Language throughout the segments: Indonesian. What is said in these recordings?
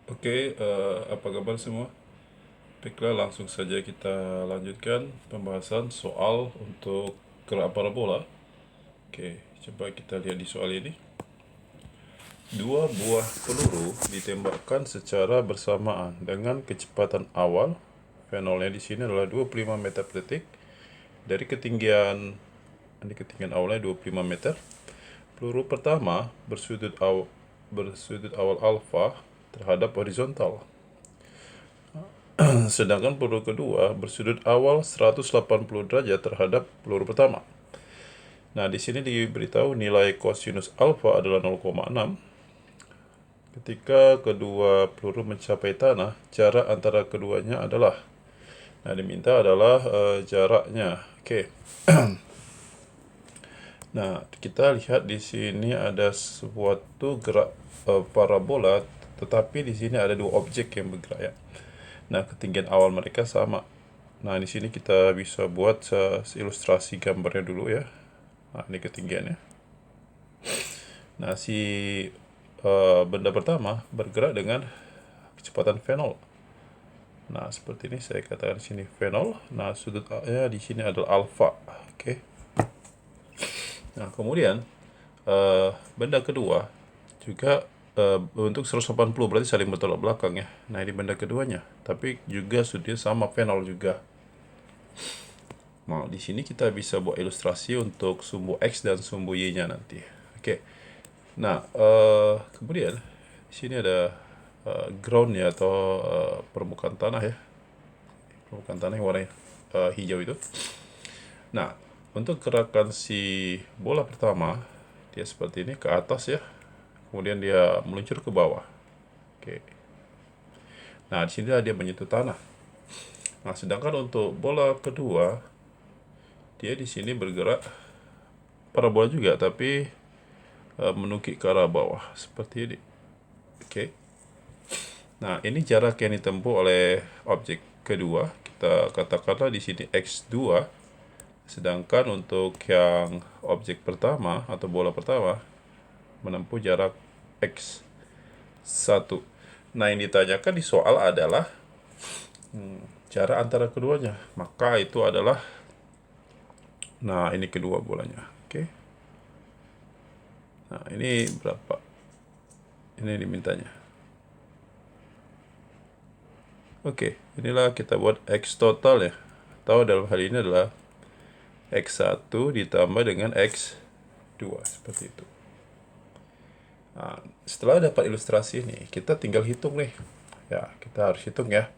Oke, apa kabar semua? Baiklah, langsung saja kita lanjutkan pembahasan soal untuk gerak parabola. Oke, coba kita lihat di soal ini. Dua buah peluru ditembakkan secara bersamaan dengan kecepatan awal. V0-nya di sini adalah 25 meter per detik. Dari ketinggian awalnya 25 meter. Peluru pertama bersudut awal alfa terhadap horizontal. Sedangkan peluru kedua bersudut awal 180 derajat terhadap peluru pertama. Nah, di sini diberitahu nilai kosinus alfa adalah 0,6. Ketika kedua peluru mencapai tanah, jarak antara keduanya adalah, nah diminta adalah jaraknya. Oke. Nah, kita lihat di sini ada suatu gerak parabola, tetapi di sini ada dua objek yang bergerak ya. Nah, ketinggian awal mereka sama. Nah, di sini kita bisa buat ilustrasi gambarnya dulu ya. Nah, ini ketinggiannya. Nah, si benda pertama bergerak dengan kecepatan V0. Nah, seperti ini saya katakan di sini V0. Nah, sudutnya di sini adalah alfa. Oke. Nah, kemudian benda kedua juga bentuk 180, berarti saling bertolak belakang ya. Nah, ini benda keduanya, tapi juga sudutnya sama V0 juga. Nah, di sini kita bisa buat ilustrasi untuk sumbu X dan sumbu Y-nya nanti. Oke. Nah, kemudian di sini ada ground ya, atau permukaan tanah ya. Permukaan tanah yang warna hijau itu. Nah, untuk gerakan si bola pertama, dia seperti ini ke atas ya. Kemudian dia meluncur ke bawah. Oke. Nah, di sini dia menyentuh tanah. Nah, sedangkan untuk bola kedua, dia di sini bergerak parabola juga, tapi menukik ke arah bawah seperti ini. Oke. Nah, ini jarak yang ditempuh oleh objek kedua. Kita katakanlah di sini X2. Sedangkan untuk yang objek pertama atau bola pertama menempuh jarak X1. Nah, yang ditanyakan di soal adalah jarak antara keduanya. Maka itu adalah, nah ini kedua bolanya. Oke. Nah, ini berapa? Ini dimintanya. Oke, inilah kita buat X total ya. Atau dalam hal ini adalah X1 ditambah dengan X2, seperti itu. Nah, setelah dapat ilustrasi ini, kita tinggal hitung nih. Ya, kita harus hitung ya.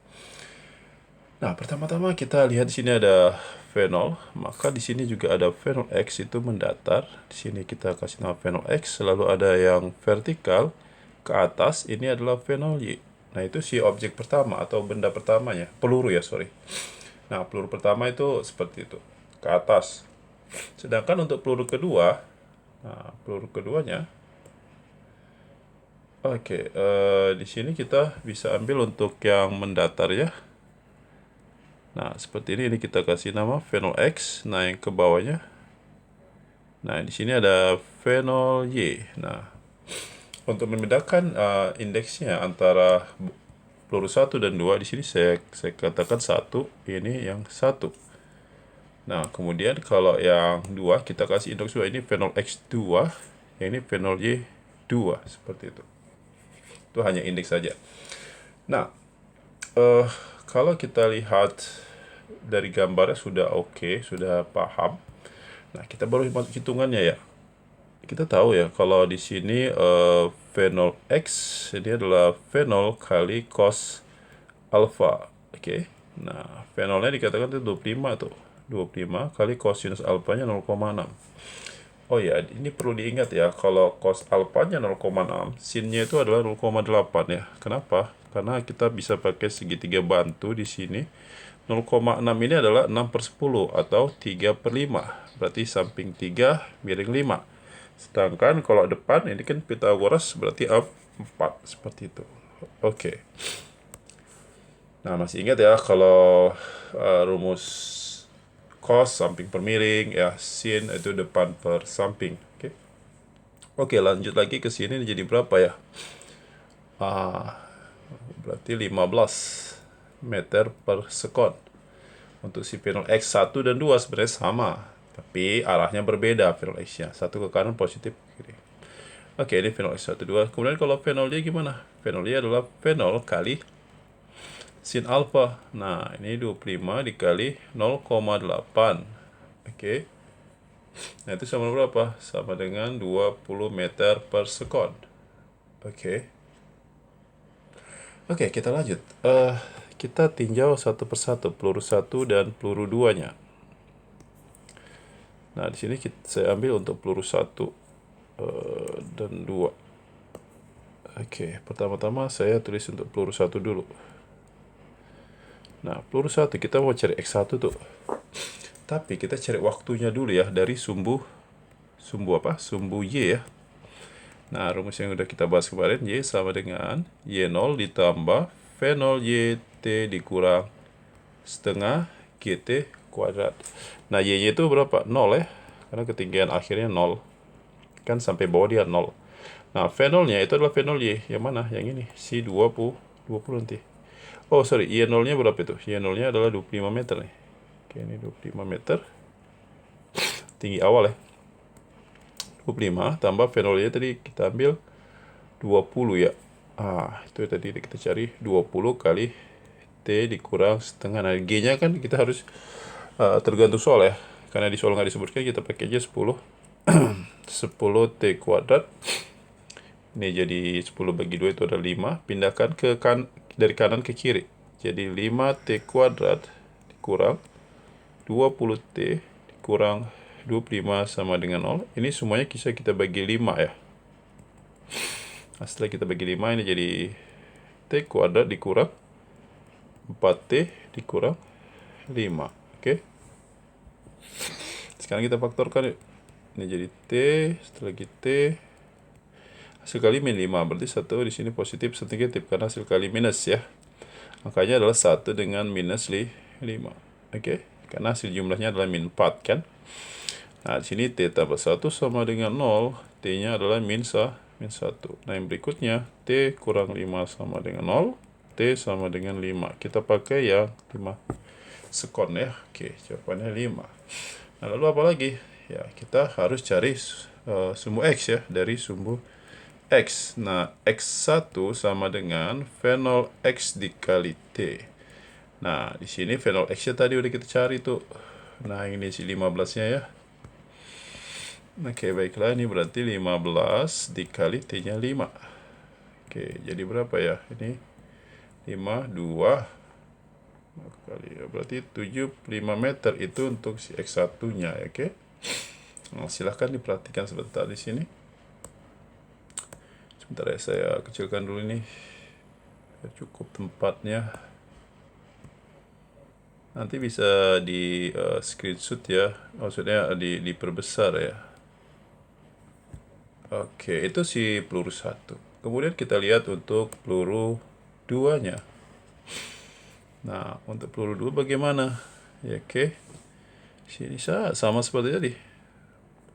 Nah, pertama-tama kita lihat di sini ada V0, maka di sini juga ada V0 X itu mendatar. Di sini kita kasih nama V0 X, lalu ada yang vertikal ke atas, ini adalah V0 Y. Nah, itu si objek pertama atau benda pertamanya, peluru ya, sorry. Nah, peluru pertama itu seperti itu, ke atas. Sedangkan untuk peluru kedua, nah, peluru keduanya, oke, di sini kita bisa ambil untuk yang mendatar ya. Nah, seperti ini kita kasih nama V0 X. Nah, yang ke bawahnya. Nah, di sini ada V0 Y. Nah, untuk membedakan indeksnya antara peluru 1 dan 2, di sini saya katakan 1, ini yang 1. Nah, kemudian kalau yang 2 kita kasih indeks 2, ini V0 X2, yang ini V0 Y2, seperti itu. Itu hanya indeks saja. Nah, kalau kita lihat dari gambarnya sudah oke, sudah paham. Nah, kita baru masuk hitungannya ya. Kita tahu ya kalau di sini V0x ini adalah V0 kali cos alpha. Oke. Nah, V0-nya dikatakan itu 25 tuh. 25 kali cosinus alpanya 0,6. Oh ya, ini perlu diingat ya, kalau cos alpanya 0,6, sinnya itu adalah 0,8 ya. Kenapa? Karena kita bisa pakai segitiga bantu di sini. 0,6 ini adalah 6/10 atau 3/5. Berarti samping 3 miring 5. Sedangkan kalau depan ini kan Pythagoras, berarti 4 seperti itu. Oke. Nah, masih ingat ya kalau rumus cos samping per miring ya, sin itu depan per samping. Oke. Oke, lanjut lagi ke sini jadi berapa ya? berarti 15 meter per sekon. Untuk si Fenol X 1 dan 2 sebenarnya sama, tapi arahnya berbeda Fenol X-nya. Satu ke kanan, positif ke kiri. Oke, ini Fenol X 1, 2. Kemudian kalau Fenol Y gimana? Fenol Y adalah Fenol kali sin alfa. Nah, ini 25 dikali 0,8. Oke. Nah, itu sama berapa? Sama dengan 20 meter per sekon. Oke. Oke, kita lanjut. Kita tinjau satu persatu peluru 1 dan peluru 2-nya. Nah, di sini saya ambil untuk peluru 1 dan 2. Oke, pertama-tama saya tulis untuk peluru 1 dulu. Nah, peluru 1 kita mau cari X1 tuh. Tapi kita cari waktunya dulu ya dari sumbu apa? Sumbu Y ya. Nah, rumus yang udah kita bahas kemarin, Y sama dengan Y0 ditambah V0 YT dikurang setengah GT kuadrat. Nah, Y-nya itu berapa? 0 ya. Karena ketinggian akhirnya 0. Kan sampai bawah dia 0. Nah, V0-nya itu adalah V0 Y. Yang mana? Yang ini. Si 20 nanti. Oh, sorry. Y0-nya berapa itu? Y0-nya adalah 25 meter nih. Oke, ini 25 meter. Tinggi awal ya. 25 tambah V0 Y tadi kita ambil 20 ya. Itu tadi kita cari 20 kali T dikurang setengah. Nah, G-nya kan kita harus tergantung soal ya. Karena di soal nggak disebutkan, kita pakai aja 10. 10 T kuadrat. Ini jadi 10 bagi 2 itu ada 5. Pindahkan dari kanan ke kiri. Jadi 5 T kuadrat dikurang 20 T dikurang 25 sama dengan 0. Ini semuanya bisa kita bagi 5 ya. Nah, setelah kita bagi 5, ini jadi T kuadrat dikurang 4T dikurang 5. Oke. Sekarang kita faktorkan yuk. Ini jadi T, setelah lagi T. Hasil kali min 5, berarti 1 di sini positif, 1 negatif, karena hasil kali minus ya. Angkanya adalah 1 dengan minus 5. Oke, karena hasil jumlahnya adalah min 4 kan. Nah, di sini T tambah 1 sama dengan 0, T-nya adalah min 1. Nah, yang berikutnya, T kurang 5 sama dengan 0, T sama dengan 5. Kita pakai yang 5 sekon ya. Oke, jawabannya 5. Nah, lalu apa lagi? Ya, kita harus cari sumbu X ya, dari sumbu X. Nah, X1 sama dengan V0 X dikali T. Nah, di sini V0 X-nya tadi udah kita cari tuh. Nah, ini si 15-nya ya. Oke, baiklah, ini berarti 15 dikali T-nya 5. Oke, jadi berapa ya? Ini 5, 2 kali, berarti 75 meter itu untuk si X1-nya ya, oke. Nah, silahkan diperhatikan sebentar di sini. Sebentar ya, saya kecilkan dulu ini. Cukup tempatnya. Nanti bisa di screenshot ya, maksudnya diperbesar ya. Oke, itu si peluru 1. Kemudian kita lihat untuk peluru 2-nya. Nah, untuk peluru 2 bagaimana? Ya, oke. Sini sama seperti tadi.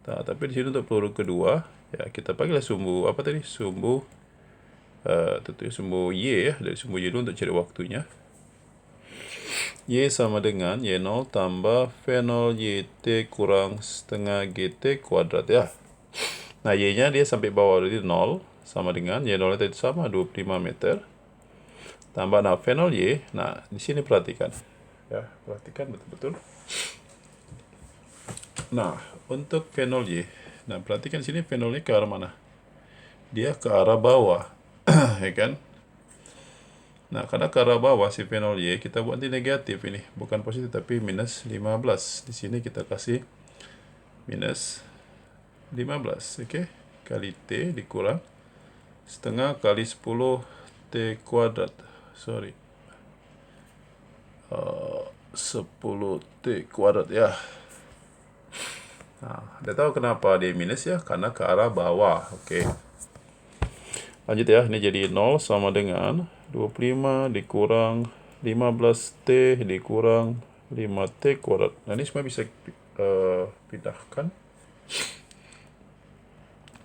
Nah, tapi di sini untuk peluru kedua, ya kita pakailah sumbu apa tadi? Sumbu tentunya sumbu Y ya, dari sumbu Y dulu untuk cari waktunya. Y sama dengan Y0 tambah V0 YT kurang setengah GT kuadrat ya. Nah, Y-nya dia sampai bawah dari 0 sama dengan Y0 tadi sama 25 meter. Tambah nah V0 Y. Nah, di sini perhatikan. Ya, perhatikan betul-betul. Nah, untuk V0 Y. Nah, perhatikan sini V0 Y ke arah mana? Dia ke arah bawah. Ya kan? Nah, karena ke arah bawah si V0 Y, kita buat ini negatif ini. Bukan positif, tapi minus 15. Di sini kita kasih minus 15. Oke? Kali T dikurang setengah kali 10 T kuadrat. Sorry. 10 T kuadrat ya. Nah, Anda tahu kenapa dia minus ya? Karena ke arah bawah. Oke. Lanjut ya, ini jadi 0 sama dengan 25 dikurang 15T dikurang 5T kuadrat. Nah, ini semua bisa pindahkan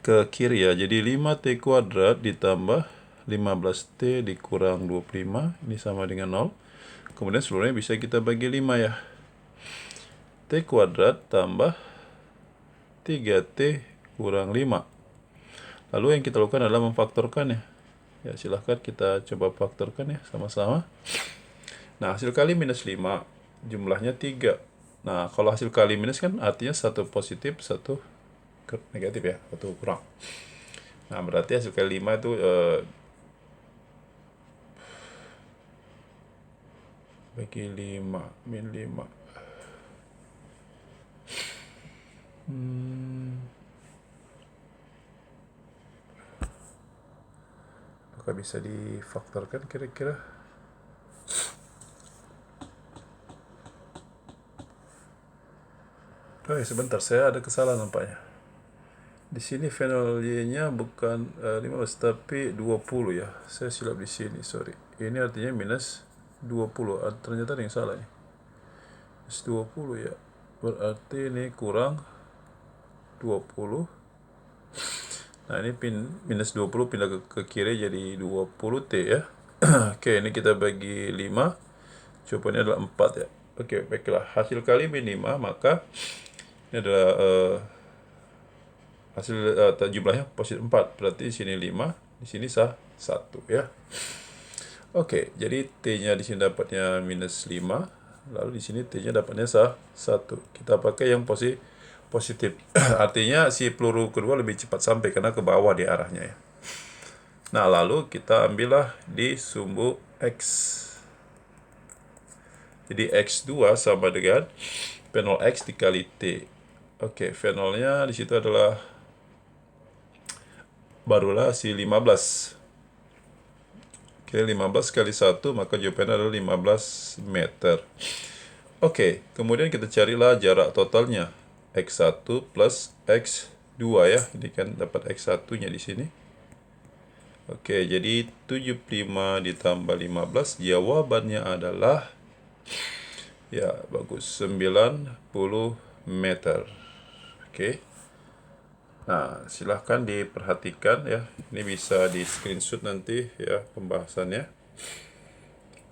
ke kiri ya. Jadi 5T kuadrat ditambah 15T dikurang 25, ini sama dengan 0. Kemudian seluruhnya bisa kita bagi 5 ya. T kuadrat tambah 3T kurang 5. Lalu yang kita lakukan adalah memfaktorkannya. Ya, silahkan kita coba faktorkan ya sama-sama. Nah, hasil kali minus 5, jumlahnya 3. Nah, kalau hasil kali minus kan artinya satu positif, satu negatif ya, satu kurang. Nah, berarti hasil kali 5 itu bagi 5, min 5. Apakah bisa difaktorkan kira-kira? Oh ya, sebentar, saya ada kesalahan nampaknya. Di sini fenol Y-nya bukan 15 tapi 20 ya. Saya silap di sini, sorry. Ini artinya minus 20. Ternyata ada yang salah nih. Minus 20 ya. Berarti ini kurang 20. Nah, ini minus 20 pindah ke kiri jadi 20T ya. Oke, ini kita bagi 5. Jawabannya adalah 4 ya. Oke, baiklah. Hasil kali min 5, maka ini adalah hasil jumlahnya positif 4. Berarti di sini 5, di sini sah 1 ya. Oke, jadi T-nya di sini dapatnya minus 5. Lalu di sini T-nya dapatnya sah 1. Kita pakai yang positif. Artinya si peluru kedua lebih cepat sampai karena ke bawah di arahnya ya. Nah, lalu kita ambillah di sumbu X. Jadi X2 sama dengan fenol X dikali T. Oke, fenolnya di situ adalah barulah si 15. Oke, 15 kali 1, maka jawabannya adalah 15 meter. Oke, kemudian kita carilah jarak totalnya. X1 plus X2 ya. Ini kan dapat X1-nya di sini. Oke, jadi 75 ditambah 15, jawabannya adalah ya, bagus, 90 meter. Oke. Nah, silahkan diperhatikan ya. Ini bisa di screenshot nanti ya pembahasannya.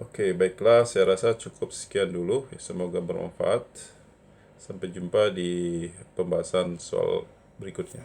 Oke, baiklah, saya rasa cukup sekian dulu. Semoga bermanfaat. Sampai jumpa di pembahasan soal berikutnya.